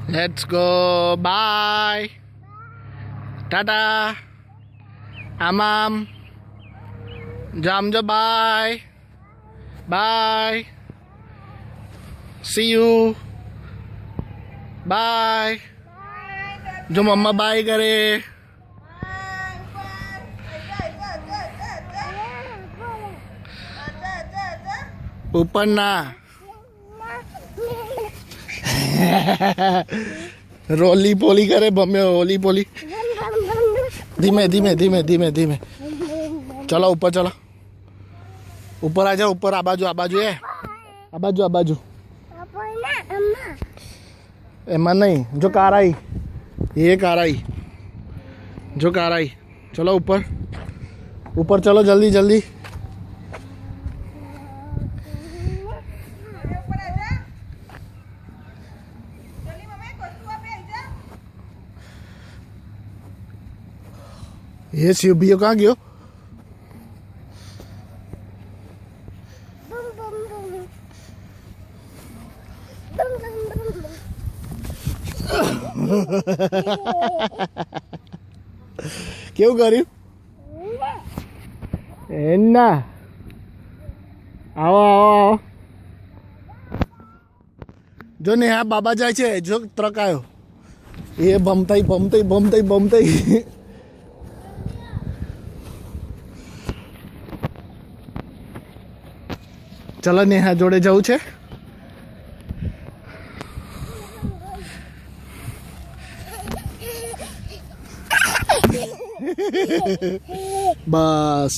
Let's go. Bye. Tata. Amam. Jamja. Bye. Bye. See you. Bye. जो मम्मा bye करे. ऊपर ना. रोली पोली करे बम्मे होली पोली. धीमे धीमे धीमे धीमे धीमे. चलो ऊपर चलो. ऊपर आ जाओ ऊपर. आ बाजू है. आ बाजू. एमा नहीं जो कार आई. ये कार आई. जो कार आई. चलो ऊपर. ऊपर चलो जल्दी जल्दी. ये शिव भैया कहाँ गयो. કેવું કર્યું એના. આવો આવો આવો. જો ને હા બાબા જાય છે. જો ટ્રક આવ્યો. એ ભમતાઈ. ચલો નેહા જોડે જવું છે. બસ